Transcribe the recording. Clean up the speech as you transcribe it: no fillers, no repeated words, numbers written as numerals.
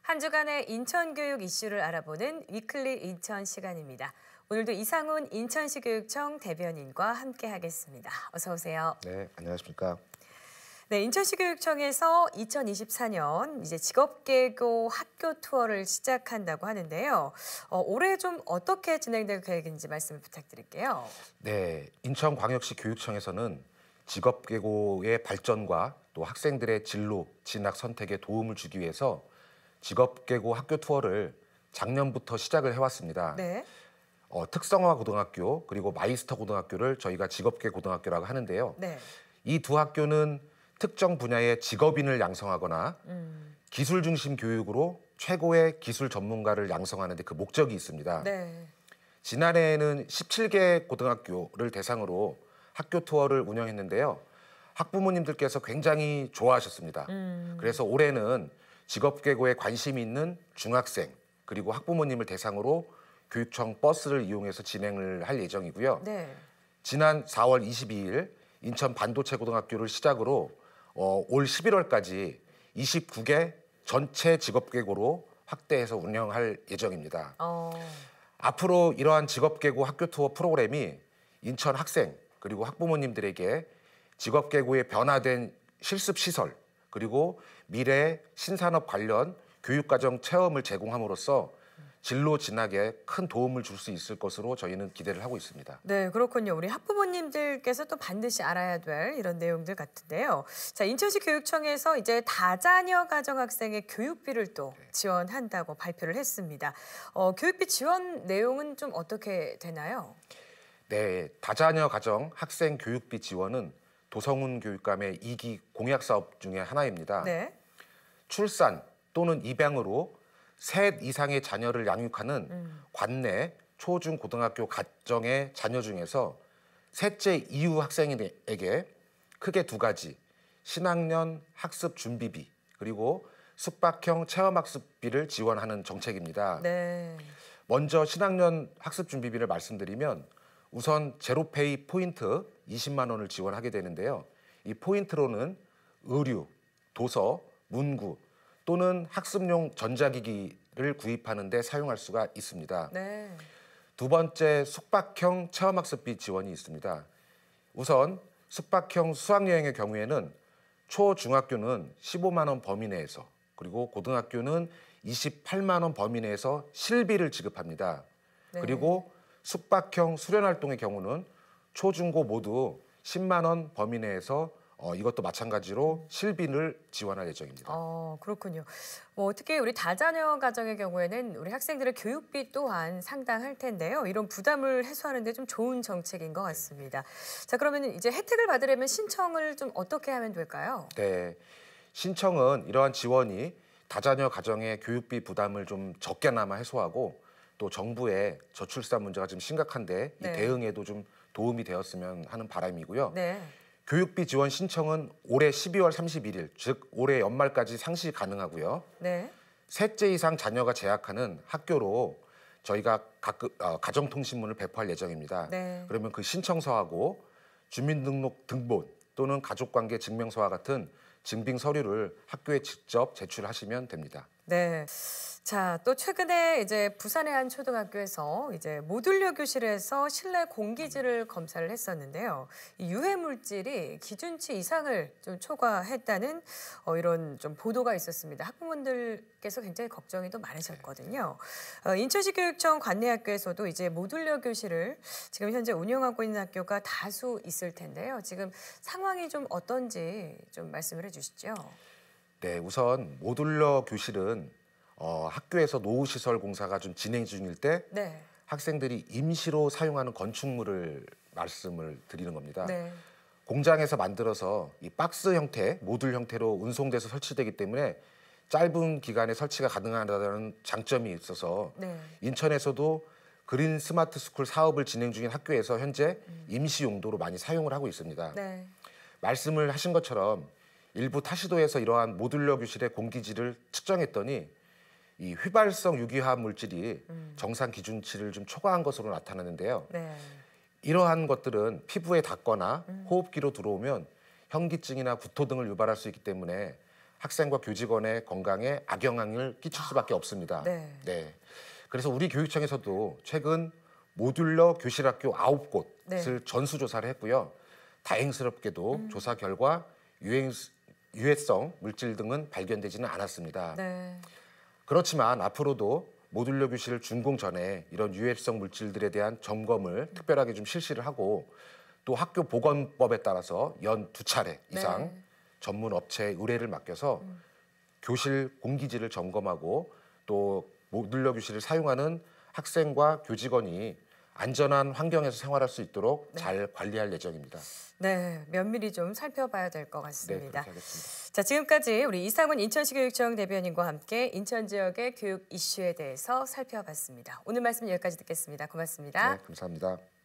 한 주간의 인천교육 이슈를 알아보는 위클리 인천 시간입니다. 오늘도 이상훈 인천시 교육청 대변인과 함께하겠습니다. 어서 오세요. 네, 안녕하십니까. 네, 인천시 교육청에서 2024년 이제 직업계고 학교 투어를 시작한다고 하는데요. 올해 좀 어떻게 진행될 계획인지 말씀을 부탁드릴게요. 네, 인천광역시 교육청에서는 직업계고의 발전과 또 학생들의 진로, 진학 선택에 도움을 주기 위해서 직업계고 학교 투어를 작년부터 시작을 해왔습니다. 네. 특성화 고등학교 그리고 마이스터 고등학교를 저희가 직업계 고등학교라고 하는데요. 네. 이 두 학교는 특정 분야의 직업인을 양성하거나 기술 중심 교육으로 최고의 기술 전문가를 양성하는 데 그 목적이 있습니다. 네. 지난해에는 17개 고등학교를 대상으로 학교 투어를 운영했는데요. 학부모님들께서 굉장히 좋아하셨습니다. 그래서 올해는 직업계고에 관심이 있는 중학생 그리고 학부모님을 대상으로 교육청 버스를 이용해서 진행을 할 예정이고요. 네. 지난 4월 22일 인천 반도체 고등학교를 시작으로 올 11월까지 29개 전체 직업계고로 확대해서 운영할 예정입니다. 앞으로 이러한 직업계고 학교 투어 프로그램이 인천 학생 그리고 학부모님들에게 직업계고의 변화된 실습시설 그리고 미래 신산업 관련 교육과정 체험을 제공함으로써 진로 진학에 큰 도움을 줄 수 있을 것으로 저희는 기대를 하고 있습니다. 네, 그렇군요. 우리 학부모님들께서 또 반드시 알아야 될 이런 내용들 같은데요. 자, 인천시 교육청에서 이제 다자녀 가정학생의 교육비를 또 지원한다고 발표를 했습니다. 교육비 지원 내용은 좀 어떻게 되나요? 네, 다자녀 가정 학생 교육비 지원은 도성훈 교육감의 2기 공약 사업 중에 하나입니다. 네. 출산 또는 입양으로 셋 이상의 자녀를 양육하는 관내 초, 중, 고등학교 가정의 자녀 중에서 셋째 이후 학생에게 크게 두 가지, 신학년 학습 준비비 그리고 숙박형 체험학습비를 지원하는 정책입니다. 네. 먼저 신학년 학습 준비비를 말씀드리면 우선 제로페이 포인트 20만 원을 지원하게 되는데요. 이 포인트로는 의류, 도서, 문구 또는 학습용 전자기기를 구입하는 데 사용할 수가 있습니다. 네. 두 번째, 숙박형 체험학습비 지원이 있습니다. 우선 숙박형 수학여행의 경우에는 초, 중학교는 15만 원 범위 내에서 그리고 고등학교는 28만 원 범위 내에서 실비를 지급합니다. 네. 그리고 숙박형 수련활동의 경우는 초, 중, 고 모두 10만 원 범위 내에서 이것도 마찬가지로 실비를 지원할 예정입니다. 그렇군요. 특히 우리 다자녀 가정의 경우에는 우리 학생들의 교육비 또한 상당할 텐데요. 이런 부담을 해소하는 데 좀 좋은 정책인 것 같습니다. 자, 그러면 이제 혜택을 받으려면 신청을 좀 어떻게 하면 될까요? 네, 신청은 이러한 지원이 다자녀 가정의 교육비 부담을 좀 적게나마 해소하고 또 정부의 저출산 문제가 좀 심각한데 이 네. 대응에도 좀 도움이 되었으면 하는 바람이고요. 네. 교육비 지원 신청은 올해 12월 31일, 즉 올해 연말까지 상시 가능하고요. 네. 셋째 이상 자녀가 재학하는 학교로 저희가 가정통신문을 배포할 예정입니다. 네. 그러면 그 신청서하고 주민등록 등본 또는 가족관계 증명서와 같은 증빙 서류를 학교에 직접 제출하시면 됩니다. 네. 자, 또 최근에 이제 부산의 한 초등학교에서 이제 모듈러 교실에서 실내 공기질을 검사를 했었는데요. 이 유해 물질이 기준치 이상을 좀 초과했다는 이런 좀 보도가 있었습니다. 학부모님들께서 굉장히 걱정이 또 많으셨거든요. 인천시 교육청 관내학교에서도 이제 모듈러 교실을 지금 현재 운영하고 있는 학교가 다수 있을 텐데요. 지금 상황이 좀 어떤지 좀 말씀을 해주시죠. 네, 우선 모듈러 교실은 학교에서 노후시설 공사가 좀 진행 중일 때 네. 학생들이 임시로 사용하는 건축물을 말씀을 드리는 겁니다. 네. 공장에서 만들어서 이 박스 형태, 모듈 형태로 운송돼서 설치되기 때문에 짧은 기간에 설치가 가능하다는 장점이 있어서 네. 인천에서도 그린 스마트 스쿨 사업을 진행 중인 학교에서 현재 임시 용도로 많이 사용을 하고 있습니다. 네. 말씀을 하신 것처럼 일부 타시도에서 이러한 모듈러 교실의 공기질을 측정했더니 이 휘발성 유기화합 물질이 정상 기준치를 좀 초과한 것으로 나타났는데요. 네. 이러한 것들은 피부에 닿거나 호흡기로 들어오면 현기증이나 구토 등을 유발할 수 있기 때문에 학생과 교직원의 건강에 악영향을 끼칠 수밖에 없습니다. 네. 네. 그래서 우리 교육청에서도 최근 모듈러 교실학교 9곳을 네. 전수조사를 했고요. 다행스럽게도 조사 결과 유해성 물질 등은 발견되지는 않았습니다. 네. 그렇지만 앞으로도 모듈러 교실 준공 전에 이런 유해성 물질들에 대한 점검을 특별하게 좀 실시를 하고 또 학교 보건법에 따라서 연 2차례 이상 네. 전문 업체에 의뢰를 맡겨서 교실 공기질을 점검하고 또 모듈러 교실을 사용하는 학생과 교직원이 안전한 환경에서 생활할 수 있도록 잘 관리할 예정입니다. 네, 면밀히 좀 살펴봐야 될 것 네, 같습니다. 그렇게 하겠습니다. 자, 지금까지 우리 이상훈 인천시교육청 대변인과 함께 인천 지역의 교육 이슈에 대해서 살펴봤습니다. 오늘 말씀 여기까지 듣겠습니다. 고맙습니다. 네, 감사합니다.